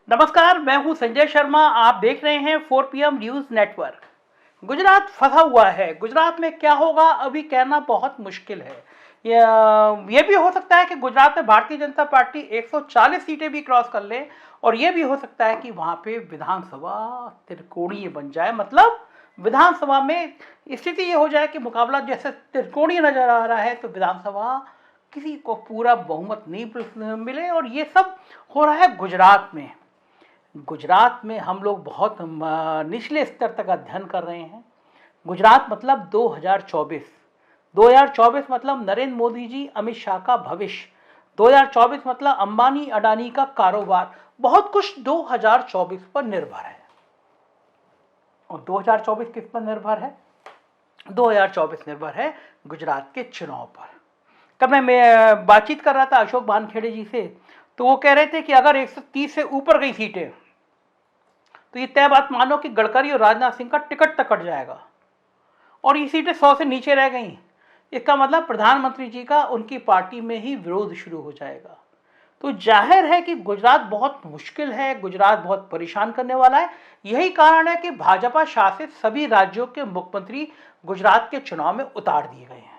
नमस्कार, मैं हूं संजय शर्मा। आप देख रहे हैं 4 PM न्यूज नेटवर्क। गुजरात फंसा हुआ है। गुजरात में क्या होगा अभी कहना बहुत मुश्किल है। ये भी हो सकता है कि गुजरात में भारतीय जनता पार्टी 140 सीटें भी क्रॉस कर ले, और ये भी हो सकता है कि वहां पे विधानसभा त्रिकोणीय बन जाए। मतलब विधानसभा में स्थिति ये हो जाए कि मुकाबला जैसे त्रिकोणीय नजर आ रहा है, तो विधानसभा किसी को पूरा बहुमत नहीं मिले। और ये सब हो रहा है गुजरात में। गुजरात में हम लोग बहुत निचले स्तर तक अध्ययन कर रहे हैं। गुजरात मतलब 2024। 2024 मतलब नरेंद्र मोदी जी अमित शाह का भविष्य। 2024 मतलब अंबानी अडानी का कारोबार। बहुत कुछ 2024 पर निर्भर है। और 2024 किस पर निर्भर है? 2024 निर्भर है गुजरात के चुनाव पर। कब मैं बातचीत कर रहा था अशोक वानखेड़े जी से, तो वो कह रहे थे कि अगर 130 से ऊपर गई सीटें तो ये तय बात मानो कि गडकरी और राजनाथ सिंह का टिकट तक कट जाएगा। और ये सीटें 100 से नीचे रह गई, इसका मतलब प्रधानमंत्री जी का उनकी पार्टी में ही विरोध शुरू हो जाएगा। तो जाहिर है कि गुजरात बहुत मुश्किल है, गुजरात बहुत परेशान करने वाला है। यही कारण है कि भाजपा शासित सभी राज्यों के मुख्यमंत्री गुजरात के चुनाव में उतार दिए गए हैं।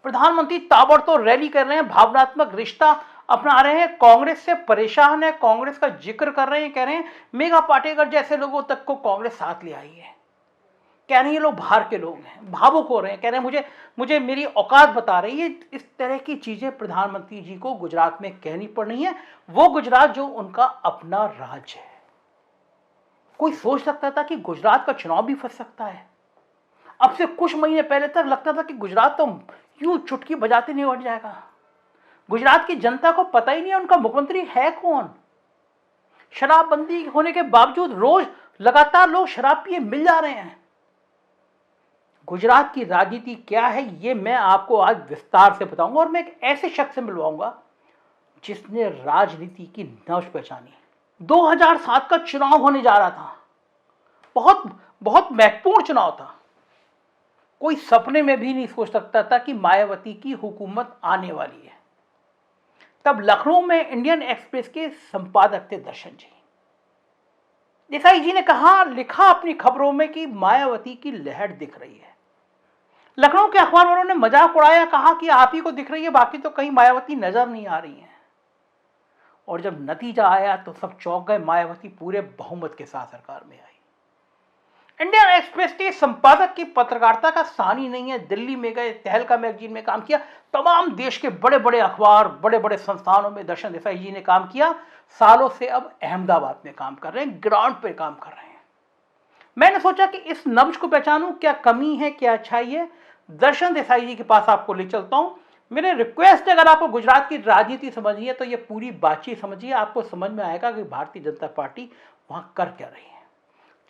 प्रधानमंत्री ताबड़तोड़ रैली कर रहे हैं, भावनात्मक रिश्ता अपना रहे हैं, कांग्रेस से परेशान है, कांग्रेस का जिक्र कर रहे हैं, कह रहे हैं मेघा पाटेकर जैसे लोगों तक को कांग्रेस साथ ले आई है। कह रहे हैं ये लोग बाहर के लोग हैं, भावुक हो रहे हैं, कह रहे हैं मुझे मुझे मेरी औकात बता रही है। इस तरह की चीजें प्रधानमंत्री जी को गुजरात में कहनी पड़ रही है। वो गुजरात जो उनका अपना राज्य है। कोई सोच सकता था कि गुजरात का चुनाव भी फंस सकता है? अब से कुछ महीने पहले तक लगता था कि गुजरात तो यूं चुटकी बजाते नहीं उठ जाएगा। गुजरात की जनता को पता ही नहीं है उनका मुख्यमंत्री है कौन। शराबबंदी होने के बावजूद रोज लगातार लोग शराब पिए मिल जा रहे हैं। गुजरात की राजनीति क्या है ये मैं आपको आज विस्तार से बताऊंगा, और मैं एक ऐसे शख्स से मिलवाऊंगा जिसने राजनीति की नब्ज पहचानी। 2007 का चुनाव होने जा रहा था। बहुत बहुत महत्वपूर्ण चुनाव था। कोई सपने में भी नहीं सोच सकता था कि मायावती की हुकूमत आने वाली है। तब लखनऊ में इंडियन एक्सप्रेस के संपादक थे दर्शन जी। देसाई जी ने कहा, लिखा अपनी खबरों में कि मायावती की लहर दिख रही है। लखनऊ के अखबार वालों ने मजाक उड़ाया, कहा कि आप ही को दिख रही है, बाकी तो कहीं मायावती नजर नहीं आ रही है। और जब नतीजा आया तो सब चौंक गए। मायावती पूरे बहुमत के साथ सरकार में आई। इंडियन एक्सप्रेस के संपादक की पत्रकारिता का सानी नहीं है। दिल्ली में गए, तहलका मैगजीन में काम किया, तमाम देश के बड़े बड़े अखबार, बड़े बड़े संस्थानों में दर्शन देसाई जी ने काम किया। सालों से अब अहमदाबाद में काम कर रहे हैं, ग्राउंड पे काम कर रहे हैं। मैंने सोचा कि इस नब्ज को पहचानूं, क्या कमी है क्या अच्छाई है। दर्शन देसाई जी के पास आपको ले चलता हूं। मेरे रिक्वेस्ट है, अगर आपको गुजरात की राजनीति समझनी है तो ये पूरी बातचीत समझिए, आपको समझ में आएगा कि भारतीय जनता पार्टी वहां कर क्या रही है।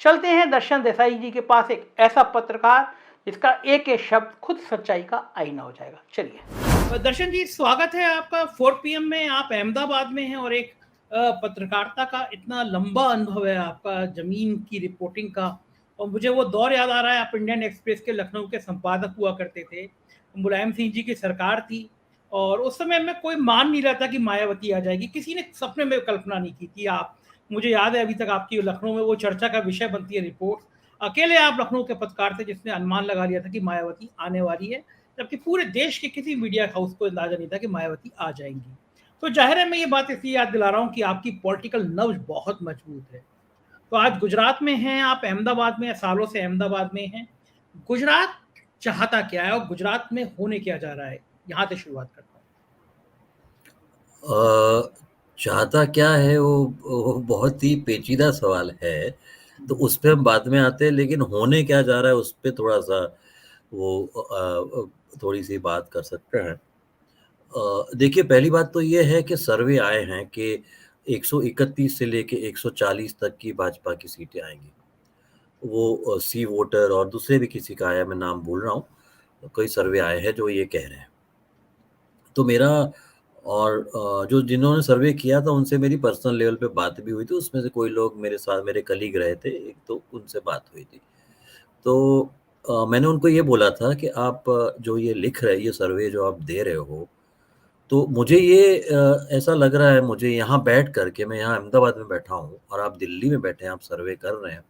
चलते हैं दर्शन देसाई जी के पास, एक ऐसा पत्रकार जिसका एक एक शब्द खुद सच्चाई का आईना हो जाएगा। चलिए दर्शन जी, स्वागत है आपका 4 PM में। आप अहमदाबाद में हैं और एक पत्रकारिता का इतना लंबा अनुभव है आपका, जमीन की रिपोर्टिंग का। और मुझे वो दौर याद आ रहा है, आप इंडियन एक्सप्रेस के लखनऊ के संपादक हुआ करते थे। मुलायम सिंह जी की सरकार थी और उस समय में कोई मान नहीं रहा था कि मायावती आ जाएगी। किसी ने सपने में कल्पना नहीं की थी। आप, मुझे याद है अभी तक आपकी लखनऊ में वो चर्चा का विषय बनती है रिपोर्ट। अकेले आप लखनऊ के पत्रकार थे जिसने अनुमान लगा लिया था कि मायावती आने वाली है, जबकि पूरे देश के किसी मीडिया हाउस को अंदाजा नहीं था कि मायावती आ जाएंगी। तो जाहिर है मैं ये बात इसलिए याद दिला रहा हूँ कि आपकी पॉलिटिकल नब्ज बहुत मजबूत है। तो आज गुजरात में हैं आप, अहमदाबाद में, सालों से अहमदाबाद में हैं। गुजरात चाहता क्या है और गुजरात में होने क्या जा रहा है, यहाँ से शुरुआत करता चाहता क्या है वो बहुत ही पेचीदा सवाल है, तो उस पे हम बाद में आते हैं। लेकिन होने क्या जा रहा है उस पे थोड़ा सा थोड़ी सी बात कर सकते हैं। देखिए, पहली बात तो ये है कि सर्वे आए हैं कि 131 से लेके 140 तक की भाजपा की सीटें आएंगी। वो सी वोटर और दूसरे भी किसी का आया, मैं नाम भूल रहा हूँ, कई सर्वे आए हैं जो ये कह रहे हैं। तो मेरा और जो जिन्होंने सर्वे किया था उनसे मेरी पर्सनल लेवल पे बात भी हुई थी। उसमें से कोई लोग मेरे साथ, मेरे कलीग रहे थे एक, तो उनसे बात हुई थी। तो मैंने उनको ये बोला था कि आप जो ये लिख रहे हैं, ये सर्वे जो आप दे रहे हो, तो मुझे ये ऐसा लग रहा है, मुझे यहाँ बैठ कर के, मैं यहाँ अहमदाबाद में बैठा हूँ और आप दिल्ली में बैठे हैं, आप सर्वे कर रहे हैं,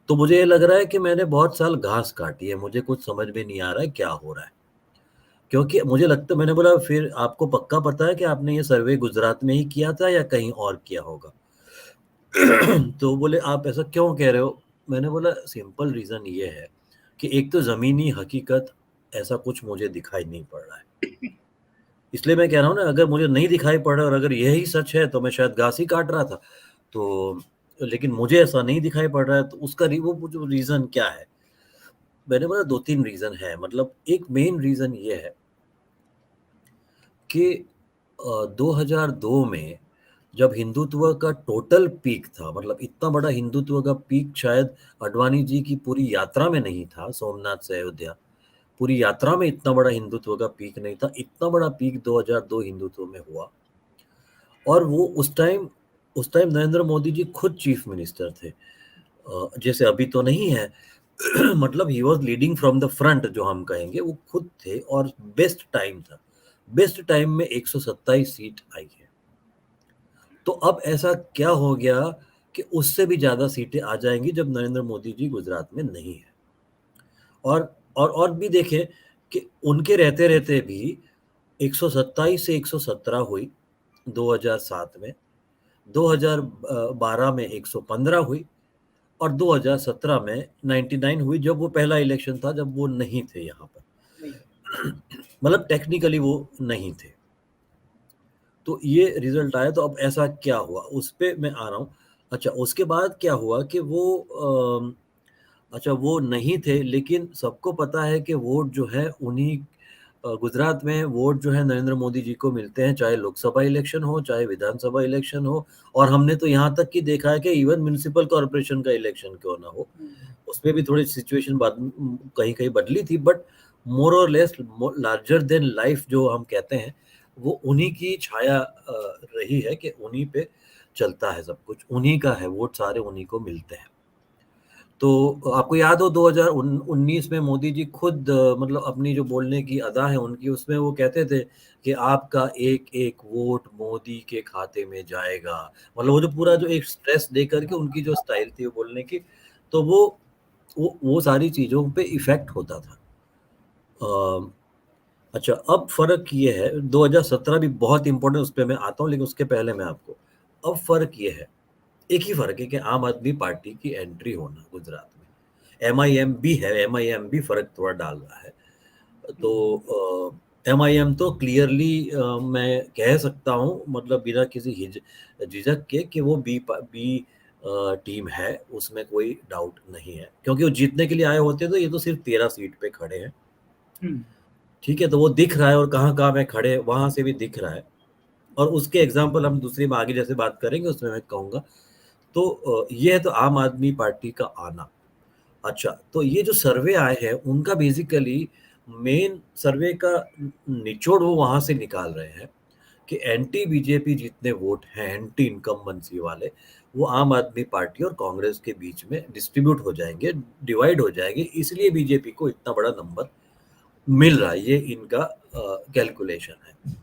तो मुझे ये लग रहा है कि मैंने बहुत साल घास काटी है, मुझे कुछ समझ में नहीं आ रहा है क्या हो रहा है। क्योंकि मुझे लगता, मैंने बोला फिर आपको पक्का पता है कि आपने ये सर्वे गुजरात में ही किया था या कहीं और किया होगा? तो बोले आप ऐसा क्यों कह रहे हो? मैंने बोला सिंपल रीज़न ये है कि एक तो ज़मीनी हकीकत ऐसा कुछ मुझे दिखाई नहीं पड़ रहा है। इसलिए मैं कह रहा हूँ ना, अगर मुझे नहीं दिखाई पड़ रहा और अगर यही सच है तो मैं शायद घास ही काट रहा था। तो लेकिन मुझे ऐसा नहीं दिखाई पड़ रहा है, तो उसका वो जो रीज़न क्या है? मैंने बोला 2-3 रीज़न है। मतलब एक मेन रीज़न ये है कि 2002 में जब हिंदुत्व का टोटल पीक था, मतलब इतना बड़ा हिंदुत्व का पीक शायद अडवाणी जी की पूरी यात्रा में नहीं था, सोमनाथ से अयोध्या, पूरी यात्रा में इतना बड़ा हिंदुत्व का पीक नहीं था। इतना बड़ा पीक 2002 हिंदुत्व में हुआ और वो उस टाइम नरेंद्र मोदी जी खुद चीफ मिनिस्टर थे। जैसे अभी तो नहीं है। मतलब he was leading from the front, जो हम कहेंगे, वो खुद थे और बेस्ट टाइम था। बेस्ट टाइम में 127 सीट आई है। तो अब ऐसा क्या हो गया कि उससे भी ज़्यादा सीटें आ जाएँगी जब नरेंद्र मोदी जी गुजरात में नहीं है। और भी देखें कि उनके रहते-रहते भी 127 से 117 हुई 2007 में, 2012 में 115 हुई और 2017 में 99 हुई, जब वो पहला इलेक्शन था, जब वो नहीं थे यहाँ पर। मतलब टेक्निकली वो नहीं थे। तो ये रिजल्ट आया। तो अब ऐसा क्या हुआ, उस पे मैं आ रहा हूँ। अच्छा, उसके बाद क्या हुआ कि अच्छा वो नहीं थे, लेकिन सबको पता है कि वोट जो है उन्हीं गुजरात में वोट जो है नरेंद्र मोदी जी को मिलते हैं, चाहे लोकसभा इलेक्शन हो, चाहे विधानसभा इलेक्शन हो। और हमने तो यहाँ तक कि देखा है कि इवन म्युनिसिपल कॉर्पोरेशन का इलेक्शन क्यों ना हो, उसमें भी थोड़ी सिचुएशन बाद कहीं-कहीं बदली थी, बट मोर और लेस लार्जर देन लाइफ जो हम कहते हैं, वो उन्हीं की छाया रही है कि उन्हीं पे चलता है सब कुछ, उन्हीं का है, वोट सारे उन्हीं को मिलते हैं। तो आपको याद हो 2019 में मोदी जी खुद मतलब अपनी जो बोलने की अदा है उनकी, उसमें वो कहते थे कि आपका एक-एक वोट मोदी के खाते में जाएगा। मतलब वो जो पूरा जो एक स्ट्रेस दे कर के उनकी जो स्टाइल थी वो बोलने की, तो वो सारी चीज़ों पे इफ़ेक्ट होता था। अ, अच्छा, अब फ़र्क ये है, 2017 भी बहुत इम्पोर्टेंट, उस पे मैं आता हूँ, लेकिन उसके पहले मैं आपको, अब फ़र्क ये है, एक ही फ़र्क है कि आम आदमी पार्टी की एंट्री होना गुजरात में। एमआईएम भी है, एमआईएम भी फ़र्क थोड़ा डाल रहा है। तो एमआईएम तो क्लियरली मैं कह सकता हूँ, मतलब बिना किसी झिझक के, कि वो बी टीम है, उसमें कोई डाउट नहीं है। क्योंकि वो जीतने के लिए आए होते तो ये तो सिर्फ़ 13 सीट पे खड़े हैं। ठीक है, तो वो दिख रहा है और कहाँ-कहाँ में खड़े हैं, वहाँ से भी दिख रहा है। और उसके एग्ज़ाम्पल हम दूसरी में आगे जैसे बात करेंगे, उसमें मैं कहूँगा। तो ये है तो आम आदमी पार्टी का आना। अच्छा, तो ये जो सर्वे आए हैं, उनका बेसिकली मेन सर्वे का निचोड़ वो वहाँ से निकाल रहे हैं कि एंटी बीजेपी जितने वोट हैं, एंटी इनकम्बेंसी वाले, वो आम आदमी पार्टी और कांग्रेस के बीच में डिस्ट्रीब्यूट हो जाएँगे, डिवाइड हो जाएँगे, इसलिए बीजेपी को इतना बड़ा नंबर मिल रहा है। ये इनका कैलकुलेशन है।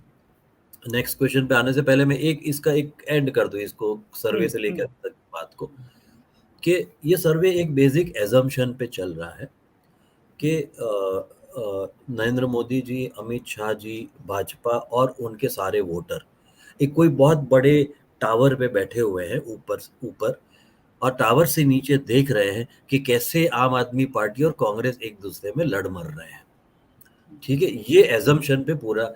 नेक्स्ट क्वेश्चन पे आने से पहले मैं इसका एक एंड कर दूँ इसको, सर्वे से लेकर तक बात को, कि ये सर्वे एक बेसिक असम्पशन पे चल रहा है कि नरेंद्र मोदी जी, अमित शाह जी, भाजपा और उनके सारे वोटर एक कोई बहुत बड़े टावर पे बैठे हुए हैं, ऊपर ऊपर, और टावर से नीचे देख रहे हैं कि कैसे आम आदमी पार्टी और कांग्रेस एक दूसरे में लड़ मर रहे हैं। ठीक है, ये असम्पशन पे पूरा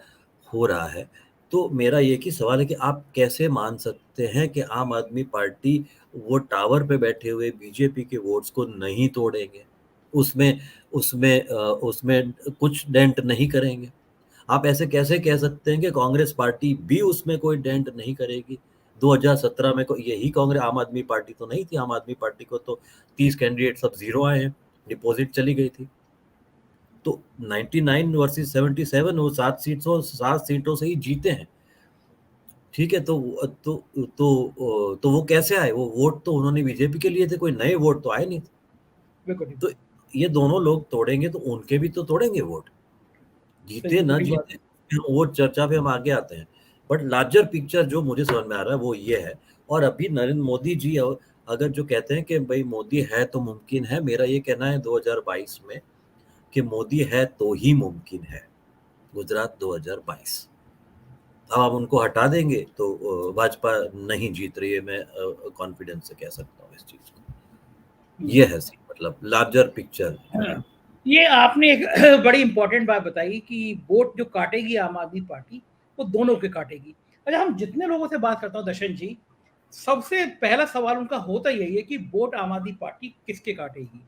हो रहा है। तो मेरा ये कि सवाल है कि आप कैसे मान सकते हैं कि आम आदमी पार्टी वो टावर पे बैठे हुए बीजेपी के वोट्स को नहीं तोड़ेंगे? उसमें उसमें कुछ डेंट नहीं करेंगे? आप ऐसे कैसे कह सकते हैं कि कांग्रेस पार्टी भी उसमें कोई डेंट नहीं करेगी? 2017 में को यही कांग्रेस, आम आदमी पार्टी तो नहीं थी, आम आदमी पार्टी को तो 30 कैंडिडेट सब ज़ीरो आए हैं, डिपॉज़िट चली गई थी। तो 99 वर्सेस 77, वो 7 सीटों से ही जीते हैं। ठीक है, तो वो कैसे आए? वो वोट तो उन्होंने बीजेपी के लिए थे, कोई नए वोट तो आए नहीं थे। बिल्कुल तो ये दोनों लोग तोड़ेंगे तो उनके भी तो तोड़ेंगे वोट। जीते बिल्कुल ना बड़ी बात जीते, है। वो चर्चा पे हम आगे आते हैं। बट लार्जर पिक्चर जो मुझे समझ में आ रहा है वो ये है। और अभी नरेंद्र मोदी जी अगर जो कहते हैं कि भाई मोदी है तो मुमकिन है, मेरा ये कहना है 2022 में कि मोदी है तो ही मुमकिन है गुजरात 2022। अब आप उनको हटा देंगे तो भाजपा नहीं जीत रही है, मैं कॉन्फिडेंस से कह सकता हूँ इस चीज को। ये है सी मतलब लार्जर पिक्चर जो है। ये आपने एक बड़ी इंपॉर्टेंट बात बताई कि वोट जो काटेगी आम आदमी पार्टी वो दोनों के काटेगी। अच्छा, हम जितने लोगों से बात करता हूँ दर्शन जी, सबसे पहला सवाल उनका होता यही है कि वोट आम आदमी पार्टी किसके काटेगी।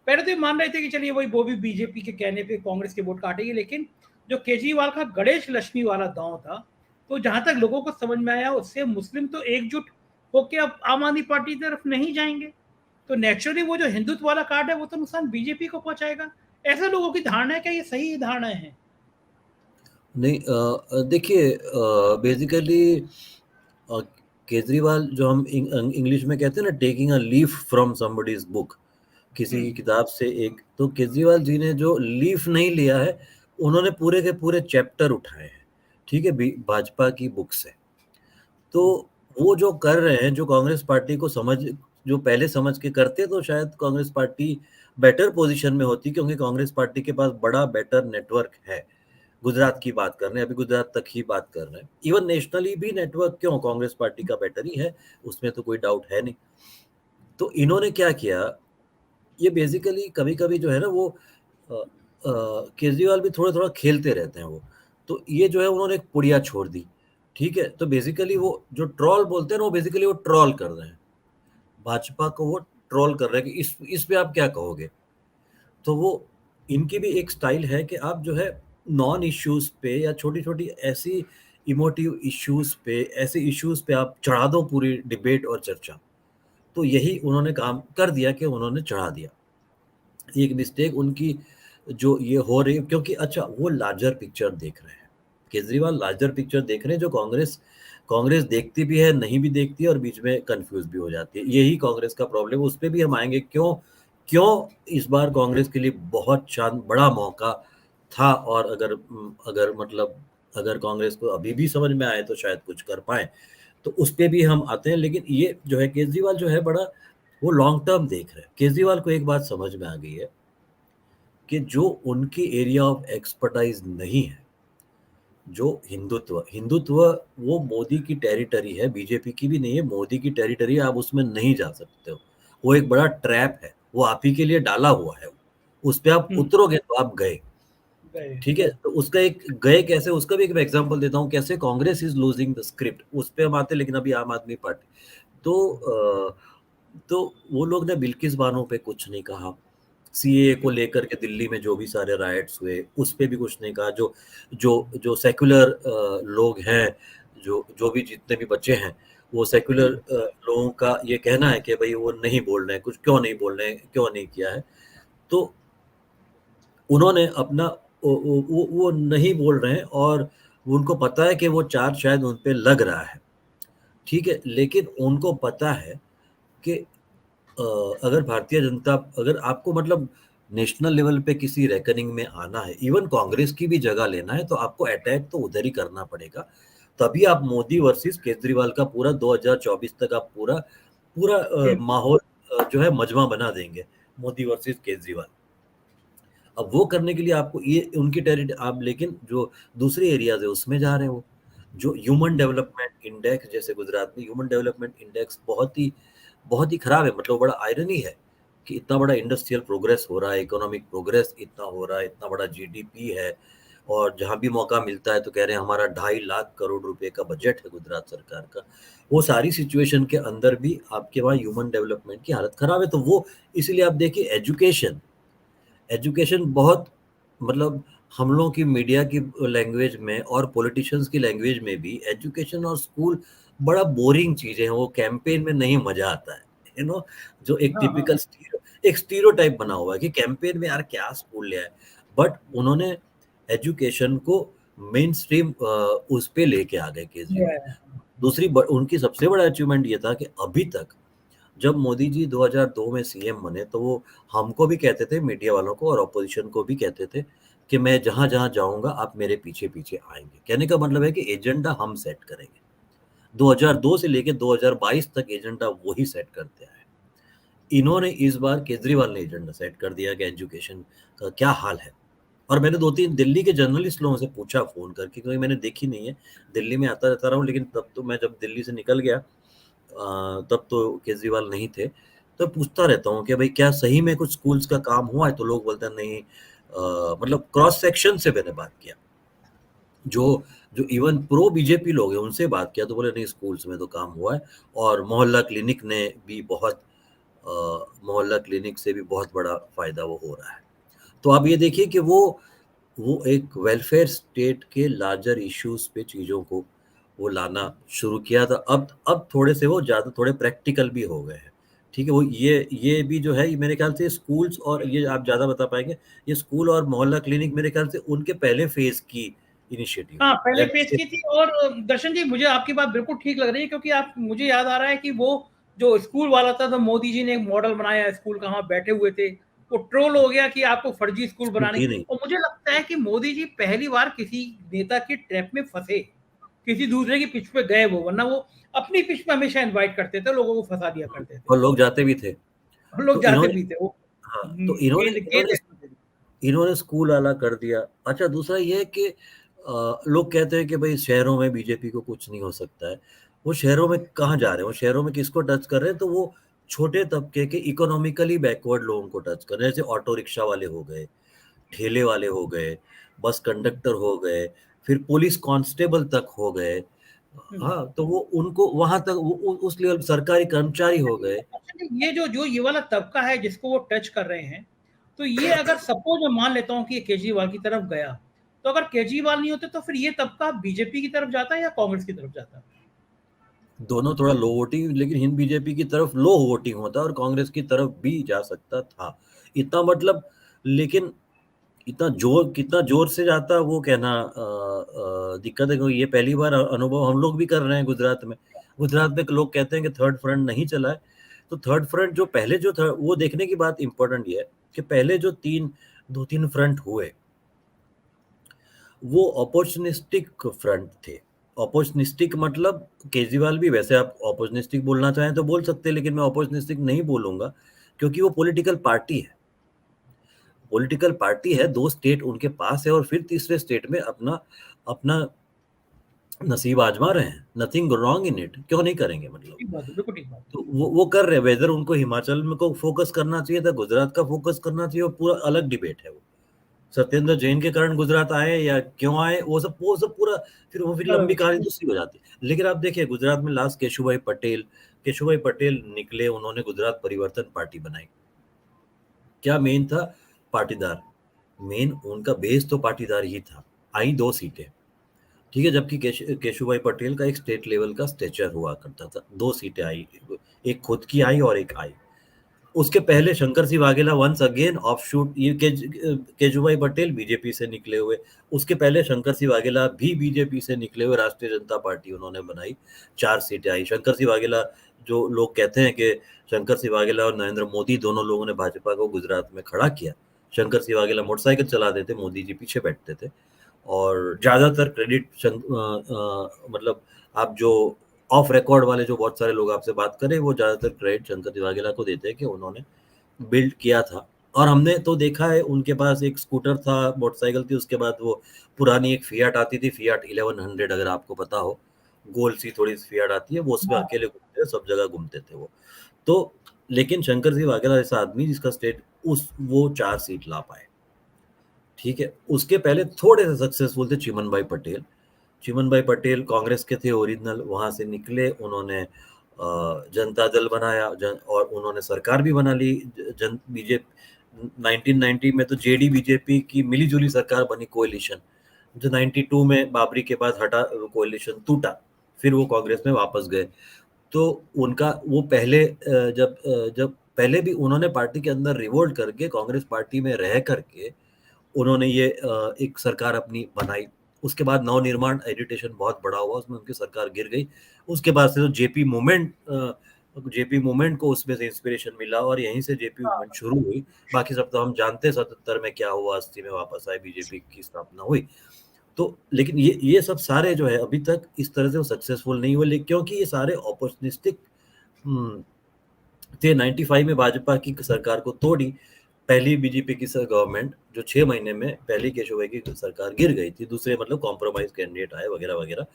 पहले तो ये मान रहे थे कि चलिए वही वो भी बीजेपी के कहने पे कांग्रेस के वोट काटेगी, लेकिन जो केजरीवाल का गणेश लक्ष्मी वाला दांव था, तो जहां तक लोगों को समझ में आया उससे मुस्लिम तो एकजुट होकर अब आम आदमी पार्टी की तरफ नहीं जाएंगे, तो नेचुरली वो जो हिंदुत्व वाला कार्ड है वो तो नुकसान बीजेपी को पहुंचाएगा। ऐसे लोगों की धारणा है, क्या ये सही धारणाएं हैं? नहीं, देखिए बेसिकली केजरीवाल जो हम इंग्लिश में कहते हैं ना, taking a leaf from somebody's book, किसी की किताब से एक, तो केजरीवाल जी ने जो लीफ नहीं लिया है, उन्होंने पूरे के पूरे चैप्टर उठाए हैं, ठीक है, भाजपा की बुक से। तो वो जो कर रहे हैं, जो कांग्रेस पार्टी को जो पहले समझ के करते तो शायद कांग्रेस पार्टी बेटर पोजीशन में होती, क्योंकि कांग्रेस पार्टी के पास बड़ा बेटर नेटवर्क है। गुजरात की बात कर रहे हैं, अभी गुजरात तक ही बात कर रहे हैं, इवन नेशनली भी नेटवर्क क्यों कांग्रेस पार्टी का बेटर ही है, उसमें तो कोई डाउट है नहीं। तो इन्होंने क्या किया, ये बेसिकली कभी कभी जो है ना वो केजरीवाल भी थोड़ा थोड़ा खेलते रहते हैं वो। तो ये जो है उन्होंने एक पुड़िया छोड़ दी, ठीक है। तो बेसिकली वो जो ट्रॉल बोलते हैं ना, वो बेसिकली वो ट्रॉल कर रहे हैं भाजपा को, वो ट्रॉल कर रहे हैं कि इस पे आप क्या कहोगे। तो वो इनकी भी एक स्टाइल है कि आप जो है नॉन इश्यूज पे या छोटी छोटी ऐसी इमोटिव इश्यूज पे, ऐसे इश्यूज पे आप चढ़ा दो पूरी डिबेट और चर्चा। तो यही उन्होंने काम कर दिया कि उन्होंने चढ़ा दिया। एक मिस्टेक उनकी जो ये हो रही, क्योंकि अच्छा वो लार्जर पिक्चर देख रहे हैं, केजरीवाल लार्जर पिक्चर देख रहे हैं, जो कांग्रेस कांग्रेस देखती भी है, नहीं भी देखती है, और बीच में कंफ्यूज भी हो जाती है। यही कांग्रेस का प्रॉब्लम, उस पे भी हम आएंगे क्यों क्यों इस बार कांग्रेस के लिए बहुत बड़ा मौका था। और अगर अगर मतलब अगर कांग्रेस को अभी भी समझ में आए तो शायद कुछ कर पाए, तो उस पे भी हम आते हैं। लेकिन ये जो है केजरीवाल जो है बड़ा वो लॉन्ग टर्म देख रहे हैं। केजरीवाल को एक बात समझ में आ गई है कि जो उनकी एरिया ऑफ एक्सपर्टाइज नहीं है, जो हिंदुत्व हिंदुत्व वो मोदी की टेरिटरी है, बीजेपी की भी नहीं है, मोदी की टेरिटरी है, आप उसमें नहीं जा सकते हो। वो एक बड़ा ट्रैप है, वो आप ही के लिए डाला हुआ है, उस पे आप उतरोगे तो आप गए, ठीक है। तो उसका एक गए कैसे, उसका भी एक एग्जांपल देता हूँ कैसे Congress is losing the script, उस पे हम आते हैं। लेकिन अभी आम आदमी पार्टी, तो तो वो लोग ने बिल्किस बानो पे कुछ नहीं कहा, सीएए को लेकर के दिल्ली में जो भी सारे राइट्स हुए उस पे भी कुछ नहीं कहा। जो जो जो सेक्युलर लोग हैं, जो जो भी जितने भी बच्चे हैं, वो सेक्युलर लोगों का ये कहना है कि भाई वो नहीं बोल रहे हैं कुछ, क्यों नहीं बोल रहे हैं, क्यों नहीं किया है। तो उन्होंने अपना वो नहीं बोल रहे हैं, और उनको पता है कि वो चार्ज शायद उन पे लग रहा है, ठीक है। लेकिन उनको पता है कि अगर भारतीय जनता, अगर आपको मतलब नेशनल लेवल पे किसी रेकनिंग में आना है, इवन कांग्रेस की भी जगह लेना है, तो आपको अटैक तो उधर ही करना पड़ेगा। तभी आप मोदी वर्सेस केजरीवाल का पूरा 2024 तक आप पूरा पूरा माहौल जो है मजमा बना देंगे, मोदी वर्सेस केजरीवाल। अब वो करने के लिए आपको ये उनकी टेरिटरी आप, लेकिन जो दूसरे एरियाज है उसमें जा रहे हो। जो ह्यूमन डेवलपमेंट इंडेक्स, जैसे गुजरात में ह्यूमन डेवलपमेंट इंडेक्स बहुत ही खराब है। मतलब बड़ा आयरनी है कि इतना बड़ा इंडस्ट्रियल प्रोग्रेस हो रहा है, इकोनॉमिक प्रोग्रेस इतना हो रहा है, इतना बड़ा जीडीपी है, और जहाँ भी मौका मिलता है तो कह रहे हैं हमारा 2.5 लाख करोड़ रुपए का बजट है गुजरात सरकार का। वो सारी सिचुएशन के अंदर भी आपके वहाँ ह्यूमन डेवलपमेंट की हालत खराब है। तो वो इसीलिए आप देखिए एजुकेशन एजुकेशन बहुत, मतलब हम लोगों की मीडिया की लैंग्वेज में और पॉलिटिशियंस की लैंग्वेज में भी एजुकेशन और स्कूल बड़ा बोरिंग चीजें हैं। वो कैंपेन में नहीं मजा आता है, जो एक टिपिकल एक स्टीरियोटाइप बना हुआ है कि कैंपेन में यार क्या स्कूल ले आए। बट उन्होंने एजुकेशन को मेन स्ट्रीम उस पे लेके आ गए केजरीवाल। दूसरी उनकी सबसे बड़ा अचीवमेंट ये था कि अभी तक, जब मोदी जी 2002 में सीएम बने, तो वो हमको भी कहते थे, मीडिया वालों को और ऑपोजिशन को भी कहते थे कि मैं जहाँ-जहाँ जाऊँगा आप मेरे पीछे-पीछे आएँगे। कहने का मतलब है कि एजेंडा हम सेट करेंगे। 2002 से लेके 2022 तक एजेंडा वही सेट करते आए। इन्होंने इस बार केजरीवाल ने एजेंडा सेट कर दिया कि एजुकेशन का क्या हाल है। और मैंने 2-3 दिल्ली के जर्नलिस्ट लोगों से पूछा फ़ोन करके, क्योंकि मैंने देखी नहीं है। दिल्ली में आता रहता रहा हूँ, लेकिन तब तो मैं जब दिल्ली से निकल गया तब तो केजरीवाल नहीं थे। तो पूछता रहता हूँ कि भाई क्या सही में कुछ स्कूल्स का काम हुआ है? तो लोग बोलते हैं नहीं। मतलब क्रॉस सेक्शन से मैंने बात किया। जो जो इवन प्रो बीजेपी लोग हैं उनसे बात किया तो बोले नहीं, स्कूल्स में तो काम हुआ है। और मोहल्ला क्लिनिक ने भी बहुत मोहल्ला क्लिनिक से भी बहुत बड़ा फ़ायदा वो हो रहा है। तो आप ये देखिए कि वो एक वेलफेयर स्टेट के लार्जर इश्यूज़ पे चीज़ों को वो लाना शुरू किया था। अब थोड़े से वो ज़्यादा थोड़े प्रैक्टिकल भी हो गए हैं। ठीक है? वो ये भी जो है ये मेरे ख़्याल से स्कूल्स, और ये आप ज़्यादा बता पाएँगे, ये स्कूल और मोहल्ला क्लिनिक मेरे ख़्याल से उनके पहले फ़ेज़ की इनिशिएटिव हाँ, है। पहले जैसे फेज़ की थी और दर्शन जी मुझे आपकी बात बिल्कुल ठीक लग रही है क्योंकि आप मुझे याद आ रहा है कि वो जो स्कूल वाला था तो मोदी जी ने एक मॉडल बनाया स्कूल का, वहाँ बैठे हुए थे। वो ट्रोल हो गया कि आपको फर्जी स्कूल स्कूल बनाने थी नहीं। और मुझे लगता है कि मोदी जी पहली बार किसी नेता की ट्रैप में फँसे। किसी दूसरे की पिच पे गए वो, वरना वो अपनी पिच पे हमेशा इनवाइट करते थे, लोगों को फँसा दिया करते थे। और लोग जाते भी थे। और लोग तो जाते इन्होंने भी थे वो हाँ, तो इन्होंने गेंद इन्होंने इन्होंने स्कूल वाला कर दिया। अच्छा, दूसरा ये है कि लोग कहते हैं कि भई शहरों में बीजेपी को कुछ नहीं हो सकता है। वो शहरों में कहाँ जा रहे हैं? वो शहरों में किसको टच कर रहे हैं? तो वो छोटे तबके के इकोनॉमिकली बैकवर्ड लोगों को टच कर रहे हैं। जैसे ऑटो रिक्शा वाले हो गए, ठेले वाले हो गए, बस कंडक्टर हो गए, फिर पुलिस कांस्टेबल तक हो गए। हुँ। हाँ, तो वो उनको वहाँ तक वो उ उस लेवल सरकारी कर्मचारी हो गए। अच्छा ये जो जो ये वाला तबका है जिसको वो टच कर रहे हैं, तो ये अगर सपोज़ मैं मान लेता हूँ कि ये केजरीवाल की तरफ गया, तो अगर केजरीवाल नहीं होते तो फिर ये तबका बीजेपी की तरफ जाता या कांग्रेस की तरफ जाता? दोनों थोड़ा लो वोटिंग, लेकिन हिंद बीजेपी की तरफ लो वोटिंग होता और कांग्रेस की तरफ भी जा सकता था। इतना मतलब, लेकिन इतना जोर कितना जोर से जाता वो कहना दिक्कत है, क्योंकि ये पहली बार अनुभव हम लोग भी कर रहे हैं गुजरात में। गुजरात में लोग कहते हैं कि थर्ड फ्रंट नहीं चला है। तो थर्ड फ्रंट जो पहले जो था वो देखने की बात इम्पोर्टेंट ये है कि पहले जो 2-3 फ्रंट हुए वो अपॉर्चुनिस्टिक फ्रंट थे। अपॉर्चुनिस्टिक मतलब केजरीवाल भी, वैसे आप अपॉर्चुनिस्टिक बोलना चाहें तो बोल सकते हैं, लेकिन मैं अपॉर्चुनिस्टिक नहीं बोलूँगा, क्योंकि वो पॉलिटिकल पार्टी है। पॉलिटिकल पार्टी है, 2 स्टेट उनके पास है और फिर तीसरे स्टेट में अपना अपना नसीब आज़मा रहे हैं। नथिंग रॉन्ग इन इट, क्यों नहीं करेंगे मतलब। ठीक बात है, बिल्कुल ठीक बात है। तो वो कर रहे हैं, वेदर उनको हिमाचल में को फ़ोकस करना चाहिए था, गुजरात का फ़ोकस करना चाहिए, वो पूरा अलग डिबेट है वो। सत्येंद्र जैन के कारण गुजरात आए या क्यों आए, वो सब पूरा फिर लंबी कहानी दूसरी हो जाती है। लेकिन आप देखिए गुजरात में लास्ट केशुभाई पटेल निकले, उन्होंने गुजरात परिवर्तन पार्टी बनाई। क्या मेन था? पाटीदार। मेन उनका बेस तो पाटीदार ही था। आई 2 सीटें, ठीक है? जबकि केशुभाई पटेल का एक स्टेट लेवल का स्टेचर हुआ करता था। 2 सीटें आई, एक खुद की आई और एक आई। उसके पहले Shankar Singh Vaghela once again offshoot, ये केजुभाई पटेल बीजेपी से निकले हुए। उसके पहले शंकर सिंह वाघेला भी बीजेपी से निकले हुए, राष्ट्रीय जनता पार्टी उन्होंने बनाई, 4 सीटें आई। शंकर सिंह वाघेला, जो लोग कहते हैं कि शंकर सिंह वाघेला और नरेंद्र मोदी दोनों लोगों ने भाजपा को गुजरात में खड़ा किया। शंकर सिंह वाघेला मोटरसाइकिल चलाते थे, मोदी जी पीछे बैठते थे। और ज़्यादातर क्रेडिट मतलब आप जो ऑफ रिकॉर्ड वाले जो बहुत सारे लोग आपसे बात करें, वो ज़्यादातर क्रेडिट शंकर दिवागिला को देते हैं कि उन्होंने बिल्ड किया था। और हमने तो देखा है उनके पास एक स्कूटर था, मोटरसाइकिल थी, उसके बाद वो पुरानी एक फिएट आती थी, फिएट 1100, अगर आपको पता हो, गोल सी थोड़ी सी फिएट आती है, वो उसमें हाँ, अकेले घूमते, सब जगह घूमते थे वो। तो लेकिन शंकर सिंह वाघेला जैसा आदमी जिसका स्टेट उस वो 4 सीट ला पाए, ठीक है? उसके पहले थोड़े से सक्सेसफुल थे चिमन भाई पटेल। चिमन भाई पटेल कांग्रेस के थे ओरिजिनल, वहाँ से निकले, उन्होंने जनता दल बनाया, और उन्होंने सरकार भी बना ली। जन बीजेपी 1990 में तो जेडी बीजेपी की मिली-जुली सरकार बनी, कोएलिशन। जो 92 में बाबरी के बाद हटा, कोएलिशन टूटा, फिर वो कांग्रेस में वापस गए। तो उनका वो पहले जब पहले भी उन्होंने पार्टी के अंदर रिवोल्ट करके कांग्रेस पार्टी में रह करके उन्होंने ये एक सरकार अपनी बनाई। उसके बाद नवनिर्माण एजिटेशन बहुत बड़ा हुआ, उसमें उनकी सरकार गिर गई। उसके बाद से तो जेपी मूवमेंट जेपी मूवमेंट को उसमें से इंस्पिरेशन मिला और यहीं से जेपी मूवमेंट शुरू हुई। बाकी सब तो हम जानते हैं 77 में क्या हुआ, 80 में वापस आए, बीजेपी की स्थापना हुई। तो लेकिन ये सब सारे जो है अभी तक इस तरह से वो सक्सेसफुल नहीं हुए, लेकिन क्योंकि ये सारे अपॉर्चुनिस्टिक थे। 95 में भाजपा की सरकार को तोड़ी पहली बीजेपी की गवर्नमेंट, जो 6 महीने में पहली केशव भाई की सरकार गिर गई थी, दूसरे मतलब कॉम्प्रोमाइज कैंडिडेट आए वगैरह वगैरह,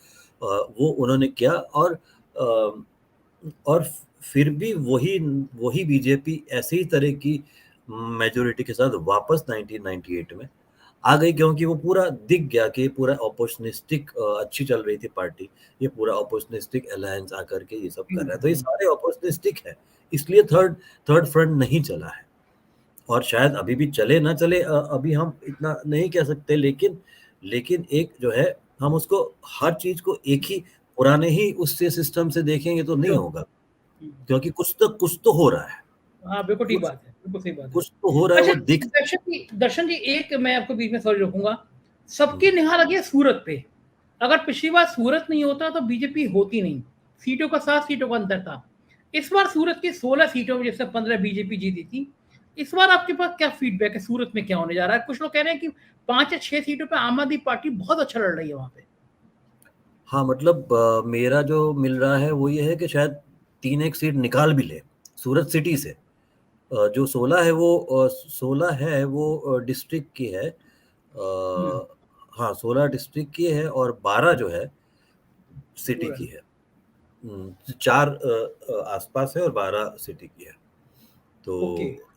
वो उन्होंने किया। और फिर भी वही बीजेपी ऐसे ही तरह की मेजोरिटी के साथ वापस 1998 में आ गई, क्योंकि वो पूरा दिख गया कि पूरा अपॉर्चुनिस्टिक अच्छी चल रही थी पार्टी, ये पूरा अपॉर्चुनिस्टिक अलायंस आकर के ये सब कर रहा है। तो ये सारे अपॉर्चुनिस्टिक है, इसलिए थर्ड फ्रंट नहीं चला है। और शायद अभी भी चले ना चले, अभी हम इतना नहीं कह सकते, लेकिन एक जो है, हम उसको हर चीज को एक ही पुराने ही उससे सिस्टम से देखेंगे तो नहीं होगा, क्योंकि कुछ तो हो रहा है। हाँ, बिल्कुल ठीक कुछ बात है, बिल्कुल सही बात है। कुछ तो हो रहा है, अच्छा, वो दिख। दर्शन जी, एक मैं आपको बीच में सॉरी रोकूंगा। सबकी निगाह लगी है सूरत पे। अगर पिछली बार सूरत नहीं होता तो बीजेपी होती नहीं। सीटों का 7 सीटों का अंतर था। इस बार सूरत की 16 सीटों में जैसे 15 बीजेपी जीती थी। इस बार आपके पास क्या फीडबैक है, सूरत में क्या होने जा रहा है? कुछ लोग कह रहे हैं कि 5 या 6 सीटों पे आम आदमी पार्टी बहुत अच्छा लड़ रही है वहां पे। हाँ, मतलब मेरा जो मिल रहा है वो ये है कि शायद 3 एक सीट निकाल भी ले सूरत सिटी से। जो 16 है वो 16 है वो डिस्ट्रिक्ट की है। हाँ, 16 डिस्ट्रिक्ट की है और 12 जो है सिटी की है। 4 आसपास है और 12 सिटी की है। ओके।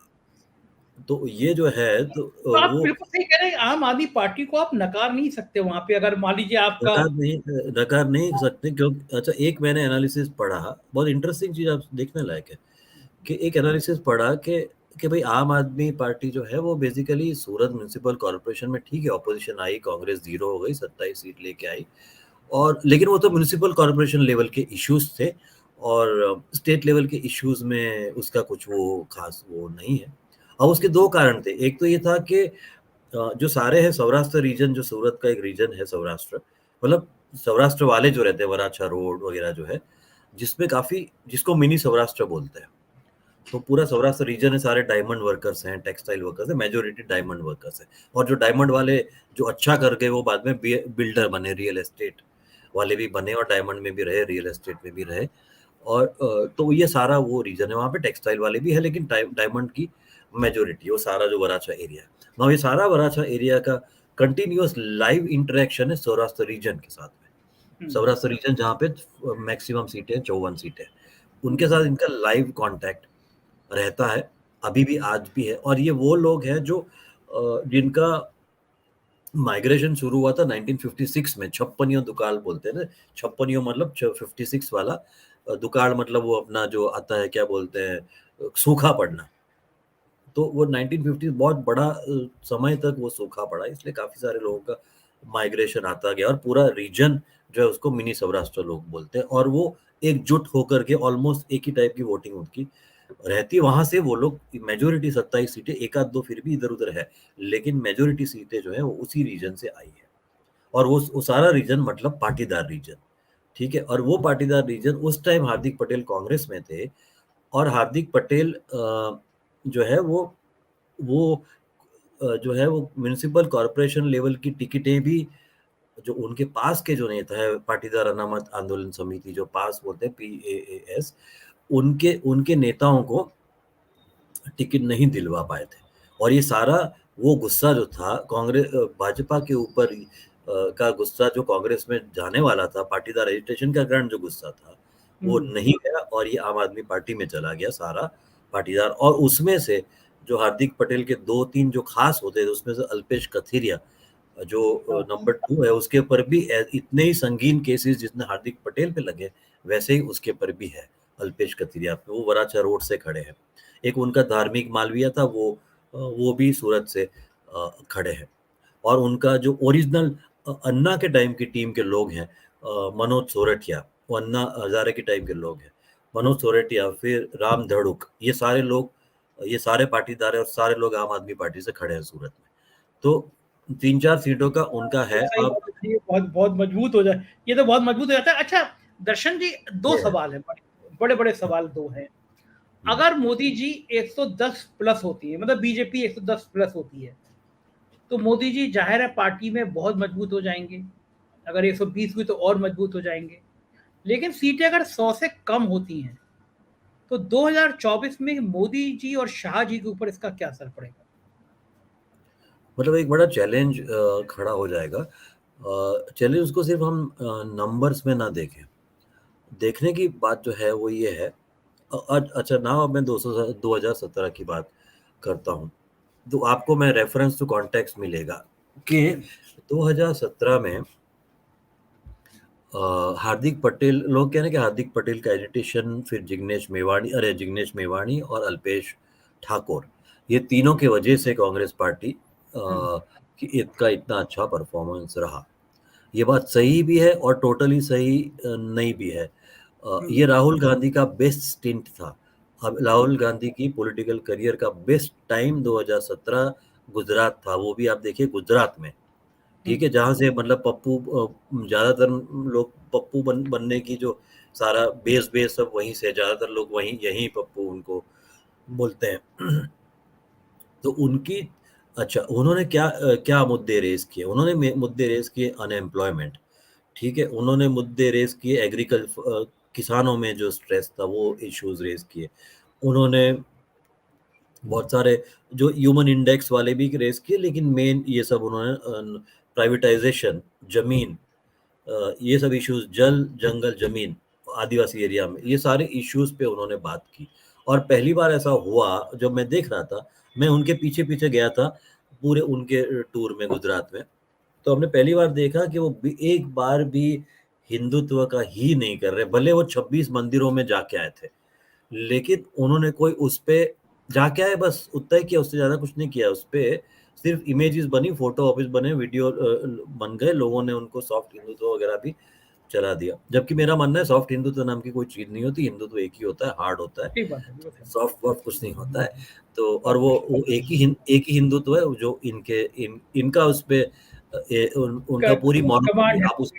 तो ये जो है तो तो आप वो बिल्कुल सही कह रहे हैं, आम आदमी पार्टी को आप नकार नहीं सकते वहां पे, अगर मान लीजिए आपका। नकार नहीं सकते, क्योंकि अच्छा, एक मैंने एनालिसिस पढ़ा, बहुत इंटरेस्टिंग चीज आप देखने लायक है, कि एक एनालिसिस पढ़ा कि भाई आम आदमी पार्टी जो है वो बेसिकली सूरत म्युनिसिपल कॉर्पोरेशन में ठीक है, ऑपोजिशन आई, कांग्रेस 0 हो गई, 27 सीट लेके आई, और लेकिन वो तो म्युनिसिपल कॉर्पोरेशन लेवल के इश्यूज थे, और स्टेट लेवल के इश्यूज में उसका कुछ वो खास वो नहीं है। अब उसके दो कारण थे। एक तो ये था कि जो सारे हैं सौराष्ट्र रीजन, जो सूरत का एक रीजन है सौराष्ट्र, मतलब सौराष्ट्र वाले जो रहते हैं, वराछा रोड वगैरह जो है, जिसमें काफी, जिसको मिनी सौराष्ट्र बोलते हैं, तो पूरा सौराष्ट्र रीजन है, सारे डायमंड वर्कर्स हैं, टेक्सटाइल वर्कर्स हैं, मेजोरिटी डायमंड वर्कर्स हैं। और जो डायमंड वाले जो अच्छा कर गए वो बाद में बिल्डर बने, रियल एस्टेट वाले भी बने, और डायमंड में भी रहे, रियल एस्टेट में भी रहे। और तो ये सारा वो रीजन है, वहाँ पे टेक्सटाइल वाले भी है, लेकिन डायमंड की मेजोरिटी, वो सारा जो वराछा एरिया है ना, ये सारा वराछा एरिया का कंटिन्यूअस लाइव इंटरेक्शन है सौराष्ट्र रीजन के साथ में। सौराष्ट्र रीजन जहाँ पे मैक्सिमम सीटें 54 सीटें, उनके साथ इनका लाइव कांटेक्ट रहता है, अभी भी, आज भी है। और ये वो लोग हैं जो जिनका माइग्रेशन शुरू हुआ था 1956 में, छप्पनियों दुकाल बोलते हैं ना, छप्पनियों मतलब 56 वाला, दुकाल मतलब वो अपना जो आता है, क्या बोलते हैं, सूखा पड़ना। तो वो 1950 बहुत बड़ा समय तक वो सूखा पड़ा, इसलिए काफी सारे लोगों का माइग्रेशन आता गया, और पूरा रीजन जो है उसको मिनी सौराष्ट्र लोग बोलते हैं। और वो एकजुट होकर के ऑलमोस्ट एक ही टाइप की वोटिंग उनकी रहती, वहां से वो लोग मेजोरिटी 27 सीटें, एक आध दो फिर भी इधर उधर है, लेकिन मेजोरिटी सीटें जो है वो उसी रीजन से आई है। और वो सारा रीजन मतलब पाटीदार रीजन, ठीक है। और वो पाटीदार रीजन उस टाइम हार्दिक पटेल कांग्रेस में थे, और हार्दिक पटेल जो है वो जो है वो म्युनिसिपल कॉर्पोरेशन लेवल की टिकटें भी, जो उनके पास के जो नेता है, पाटीदार अनामत आंदोलन समिति, जो पास बोलते हैं, PAAS, उनके उनके नेताओं को टिकट नहीं दिलवा पाए थे। और ये सारा वो गुस्सा जो था कांग्रेस भाजपा के ऊपर का गुस्सा, जो कांग्रेस में जाने वाला था, पाटीदार रजिस्ट्रेशन का कारण जो गुस्सा था, वो नहीं गया, और ये आम आदमी पार्टी में चला गया सारा पाटीदार। और उसमें से जो हार्दिक पटेल के 2-3 जो खास होते थे, उसमें से अल्पेश कथीरिया जो नंबर 2 है, उसके ऊपर भी इतने ही संगीन केसेस जितने हार्दिक पटेल पे लगे, वैसे ही उसके ऊपर भी है, अल्पेश कथीरिया पे। वो वराछा रोड से खड़े हैं। एक उनका धार्मिक मालवीय था, वो भी सूरत से खड़े हैं। और उनका जो ओरिजिनल अन्ना के टाइम की टीम के लोग हैं, मनोज सोरठिया, वो अन्ना हजारे के टाइम के लोग हैं, मनोज सोरठिया, फिर राम धड़ुक, ये सारे लोग, ये सारे पाटीदार है, और सारे लोग आम आदमी पार्टी से खड़े हैं सूरत में। तो 3-4 सीटों का उनका है। सही अब बात है, ये बहुत बहुत मजबूत हो जाए, ये तो बहुत मजबूत हो जाता है। अच्छा दर्शन जी, दो ये है। सवाल है बड़े बड़े बड़े सवाल दो हैं। अगर मोदी जी 110 प्लस होती है, मतलब बीजेपी 110 प्लस होती है, तो मोदी जी जाहिर है पार्टी में बहुत मजबूत हो जाएंगे। अगर 120 हुई तो और मजबूत हो जाएंगे। लेकिन सीटें अगर 100 से कम होती हैं तो 2024 में मोदी जी और शाह जी के ऊपर इसका क्या असर पड़ेगा? मतलब एक बड़ा चैलेंज खड़ा हो जाएगा। चैलेंज उसको सिर्फ हम नंबर्स में ना देखें। देखने की बात जो है वो ये है। अच्छा ना, अब मैं 2017 की बात करता हूँ, तो आपको मैं रेफरेंस टू कॉन्टेक्स्ट मिलेगा कि 2017 में हार्दिक पटेल, लोग कह रहे हैं कि हार्दिक पटेल का एजिटेशन, फिर जिग्नेश मेवाणी और अल्पेश ठाकुर, ये तीनों की वजह से कांग्रेस पार्टी की का इतना अच्छा परफॉर्मेंस रहा। ये बात सही भी है और टोटली सही नहीं भी है। ये राहुल गांधी का बेस्ट स्टिंट था। अब राहुल गांधी की पॉलिटिकल करियर का बेस्ट टाइम 2017 गुजरात था। वो भी आप देखिए गुजरात में, ठीक है, जहाँ से मतलब पप्पू, ज्यादातर लोग पप्पू बनने की जो सारा बेस सब वहीं से, ज्यादातर लोग वहीं यहीं पप्पू उनको बोलते हैं। तो उनकी, अच्छा उन्होंने क्या मुद्दे रेस किए? उन्होंने मुद्दे रेस किए अनएम्प्लॉयमेंट, ठीक है, उन्होंने मुद्दे रेस किए किसानों में जो स्ट्रेस था वो इश्यूज रेस किए। उन्होंने बहुत सारे जो ह्यूमन इंडेक्स वाले भी रेस किए, लेकिन मेन ये सब उन्होंने प्राइवेटाइजेशन, जमीन, ये सब इश्यूज, जल जंगल जमीन आदिवासी एरिया में, ये सारे इश्यूज पे उन्होंने बात की। और पहली बार ऐसा हुआ, जब मैं देख रहा था, मैं उनके पीछे पीछे गया था पूरे उनके टूर में गुजरात में, तो हमने पहली बार देखा कि वो एक बार भी हिंदुत्व का ही नहीं कर रहे। भले वो 26 मंदिरों में जाके आए थे, लेकिन उन्होंने कोई उस पे जाके आए, बस उतना ही किया, उससे ज्यादा कुछ नहीं किया। उस पे सिर्फ इमेजेस बनी, फोटो ऑफिस बने, वीडियो बन गए, लोगों ने उनको सॉफ्ट हिंदुत्व वगैरह भी चला दिया। जबकि मेरा मानना है सॉफ्ट हिंदुत्व नाम की कोई चीज नहीं होती, हिंदुत्व एक ही होता है, हार्ड होता है, ठीक बात है, बिल्कुल सही। सॉफ्ट वॉफ्ट कुछ नहीं होता है। तो और और वो एक ही हिंदुत्व है जो इनका उस पे उनका पूरी मोनोपोली, कमांड है। आप उस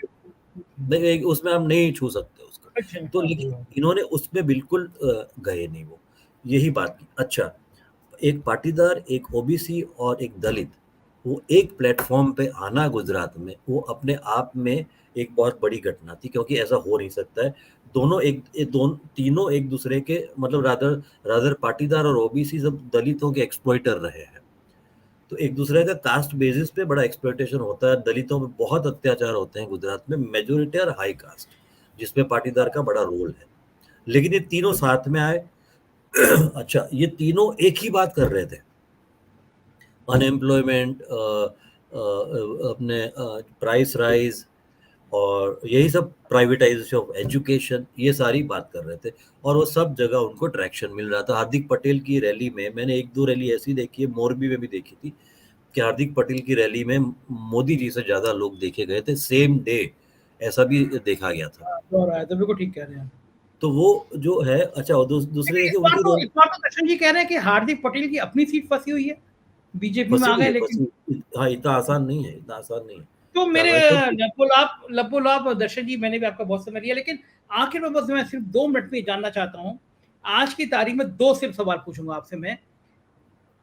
नहीं, उसमें आप नहीं छू सकते उसको। अच्छा। तो लेकिन इन्होंने उसमें बिल्कुल गए नहीं वो, यही बात की। अच्छा, एक पाटीदार, एक ओबीसी और एक दलित, वो एक प्लेटफॉर्म पे आना गुजरात में, वो अपने आप में एक बहुत बड़ी घटना थी, क्योंकि ऐसा हो नहीं सकता है। तीनों एक दूसरे के, मतलब रादर रादर पाटीदार और ओबीसी सब दलितों के एक्सप्लॉइटर रहे हैं। तो एक दूसरे का कास्ट बेसिस पे बड़ा एक्सप्लॉइटेशन होता है। दलितों पे बहुत अत्याचार होते हैं गुजरात में, मेजोरिटी और हाई कास्ट, जिसमें पाटीदार का बड़ा रोल है। लेकिन ये तीनों साथ में आए। अच्छा, ये तीनों एक ही बात कर रहे थे, अनएम्प्लॉयमेंट, अपने प्राइस राइज, और यही सब, प्राइवेटाइजेशन ऑफ एजुकेशन, ये सारी बात कर रहे थे। और वो सब जगह उनको ट्रैक्शन मिल रहा था। हार्दिक पटेल की रैली में, मैंने एक दो रैली ऐसी देखी है, मोरबी में भी देखी थी, कि हार्दिक पटेल की रैली में मोदी जी से ज्यादा लोग देखे गए थे सेम डे, ऐसा भी देखा गया था। और आया तो बिल्कुल ठीक कह रहे हैं। तो वो जो है, अच्छा, और दूसरे देखिए उनकी रोल इस बार तो दर्शन जी कह रहे हैं कि हार्दिक पटेल की अपनी सीट फंसी हुई है, बीजेपी में फंसी आ हुई गए है, लेकिन। फंसी हुई। हाँ, इतना आसान नहीं है, इतना आसान नहीं है तो मेरे करना, क्योंकि लपोलाप दर्शन जी, मैंने भी आपका बहुत समय लिया, लेकिन आखिर में बस मैं सिर्फ 2 मिनट में जानना चाहता हूँ। आज की तारीख में दो सिर्फ सवाल पूछूंगा आपसे मैं।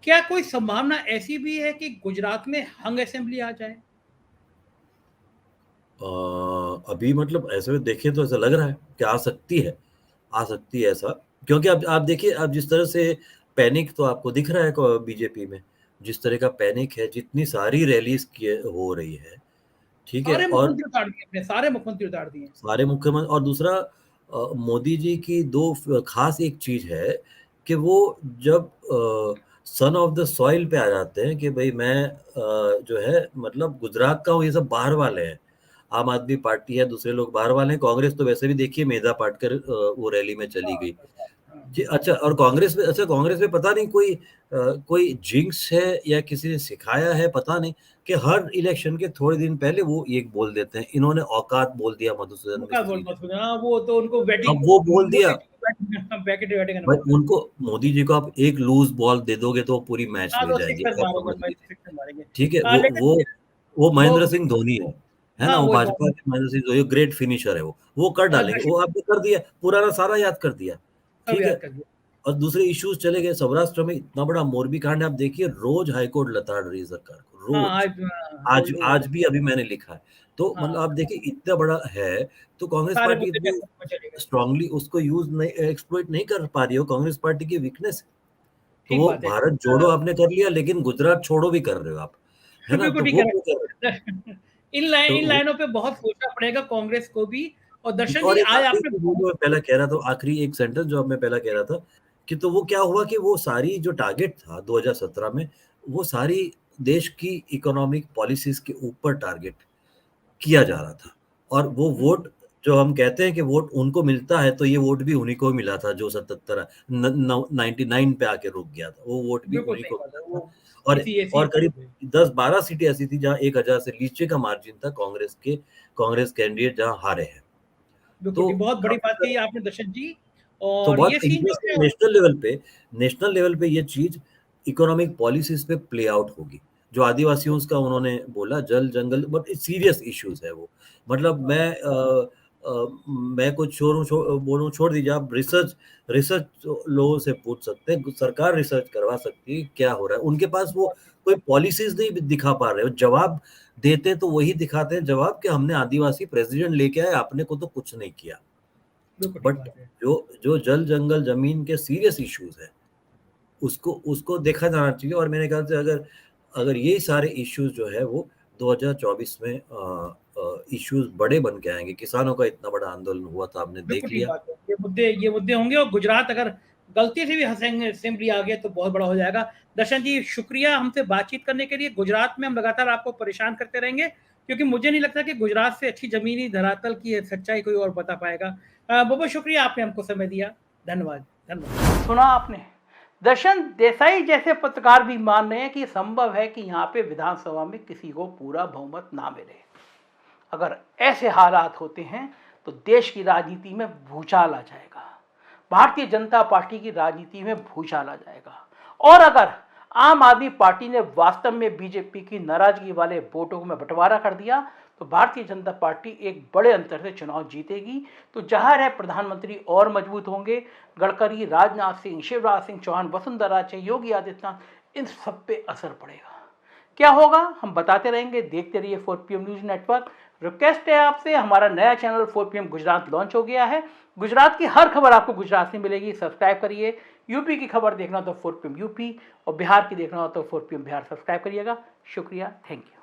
क्या कोई संभावना ऐसी भी है कि गुजरात में हंग असेंबली आ जाए? अभी मतलब ऐसे में देखें तो ऐसा लग रहा है कि आ सकती है ऐसा, क्योंकि अब आप देखिए, अब जिस तरह से पैनिक तो आपको दिख रहा है बीजेपी में, जिस तरह का पैनिक है, जितनी सारी रैलीज किए हो रही है, ठीक है, सारे और मुख्यमंत्री उतार दिए अपने, सारे मुख्यमंत्री उतार दिए। सारे मुख्यमंत्री, और दूसरा मोदी जी की खास एक चीज है कि वो जब सन ऑफ द सॉइल पे आ जाते हैं कि भाई मैं जो है मतलब गुजरात का हूँ, ये सब बाहर वाले हैं, आम आदमी पार्टी है, दूसरे लोग बाहर वाले हैं, कांग्रेस तो वैसे भी देखिए मेधा पाटकर वो रैली में चली गई जी। अच्छा, और कांग्रेस में पता नहीं कोई जिंक्स है या किसी ने सिखाया है, पता नहीं, कि हर इलेक्शन के थोड़े दिन पहले वो ये बोल देते हैं, इन्होंने औकात बोल दिया मधुसूदन उनका मिस्त्री बोल ने। मत सुना, वो तो उनको अब वो बोल मोदी दिया, जी को बैटिंग करना भाई पड़ता है। उनको, मोदी जी को आप एक लूज बॉल दे दोगे तो वो पूरी मैच हाँ, ले तो जाएंगे, सिक्सर आप मारेंगे समझ भाई, लीजिए, सिक्सर मारेंगे। ठीक है। लेकिन वो वो महेंद्र सिंह धोनी है। है ना? हाँ, वो वो भाजपा बहुत के महेंद्र सिंह धोनी ग्रेट फिनिशर है वो कर डालेंगे। दर्शक वो आपने कर दिया, पुराना सारा याद कर दिया, सब ठीक याद है? कर दिया। और दूसरे इश्यूज़ चले गए, सौराष्ट्र में इतना बड़ा मोरबी कांड है, आप देखिए रोज़ हाई कोर्ट लताड़ रही है सरकार को, हाँ, रोज़। आज आज रोज़ रोज़ आज भी अभी मैंने लिखा है। तो मतलब हाँ, आप देखिए इतना बड़ा है, तो कांग्रेस सारे पार्टी मुद्दे इतनी महकमे में चले गए। स्ट्रांगली उसको यूज़ नहीं एक्सप्लॉइट नहीं कर पा रही है, वो कांग्रेस पार्टी की वीकनेस है। तो ठीक वो बात है। भारत जोड़ो आपने कर लिया, लेकिन गुजरात छोड़ो भी कर रहे हो आप, है ना? बिल्कुल तो ठीक वो है। क्यों कर रहे हो? इन तो लाइनों पे बहुत सोचना पड़ेगा कांग्रेस को भी। और दर्शन जी और एक आज आखिरी आपने चीज़ बहुत जो मैं पहले कह रहा था, आखिरी एक सेंटेंस जो अब मैं पहले कह रहा था कि तो वो क्या हुआ कि वो सारी जो टारगेट था 2017 में, वो सारी देश की इकोनॉमिक पॉलिसीज़ के ऊपर टारगेट किया जा रहा था। और वो हुँ, वोट जो हम कहते हैं कि वोट उनको मिलता है, तो ये वोट भी उन्हीं को मिला था जो 77 न नौ 99 पे आके रुक गया था। वो वोट भी बिल्कुल उन्हीं सही को बात है। मिला वो था। और इसी ऐसी करीब बात है। 10-12 सीटें ऐसी थी जहाँ 1000 से नीचे का मार्जिन था कांग्रेस कैंडिडेट जहाँ हारे हैं। बिल्कुल तो ठीक, बहुत बड़ी काफ़ी बात ज़्यादा कही आपने दर्शन जी। तो और बहुत ये सीन जो इंटरेस्टिंग है नेशनल लेवल पे ये चीज़ इकोनॉमिक पॉलिसीज़ पे प्ले आउट होगी। जो आदिवासियों का उन्होंने बोला जल, जंगल बट सीरियस इश्यूज़ है वो। मतलब मैं कुछ बोलूँ छोड़ दीजिए आप रिसर्च लोगों से पूछ सकते हैं, सरकार रिसर्च करवा सकती है क्या हो रहा है। उनके पास वो कोई पॉलिसीज़ नहीं दिखा पा रहे हो। जवाब देते तो वही दिखाते हैं जवाब कि हमने आदिवासी प्रेसिडेंट लेके आए, आपने को तो कुछ नहीं किया। बिल्कुल ठीक बट बात है। जो जो जल, जंगल, ज़मीन के सीरियस इश्यूज़ हैं, उसको उसको देखा जाना चाहिए और मेरे ख्याल से अगर अगर ये सारे इश्यूज़ जो है वो 2024 में इश्यूज़ बड़े बन के आएँगे। किसानों का इतना बड़ा आंदोलन हुआ था, आपने बिल्कुल देख ठीक लिया। बात है। ये मुद्दे होंगे और गुजरात अगर गलती से भी असेंबली आ गया तो बहुत बड़ा हो जाएगा। दर्शन जी शुक्रिया हमसे बातचीत करने के लिए। गुजरात में हम लगातार आपको परेशान करते रहेंगे क्योंकि मुझे नहीं लगता कि गुजरात से अच्छी ज़मीनी धरातल की सच्चाई कोई और बता पाएगा। बहुत-बहुत शुक्रिया आपने हमको समय दिया। धन्यवाद, धन्यवाद। सुना आपने? दर्शन देसाई जैसे पत्रकार भी मान रहे हैं कि संभव है कि यहाँ पे विधानसभा में किसी को पूरा बहुमत ना मिले। अगर ऐसे हालात होते हैं तो देश की राजनीति में भूचाल आ जाएगा, भारतीय जनता पार्टी की राजनीति में भूचाल आ जाएगा। और अगर आम आदमी पार्टी ने वास्तव में बीजेपी की नाराजगी वाले वोटों में बंटवारा कर दिया तो भारतीय जनता पार्टी एक बड़े अंतर से चुनाव जीतेगी। तो जाहिर है प्रधानमंत्री और मजबूत होंगे। गडकरी, राजनाथ सिंह, शिवराज सिंह चौहान, वसुंधरा राजे, योगी आदित्यनाथ, इन सब पे असर पड़ेगा। क्या होगा हम बताते रहेंगे। देखते रहिए 4 PM न्यूज नेटवर्क। रिक्वेस्ट है आपसे, हमारा नया चैनल 4 PM गुजरात लॉन्च हो गया है। गुजरात की हर खबर आपको गुजरात से मिलेगी, सब्सक्राइब करिए। यूपी की खबर देखना हो तो 4 PM यूपी और बिहार की देखना हो तो 4 PM बिहार सब्सक्राइब करिएगा। शुक्रिया, थैंक यू।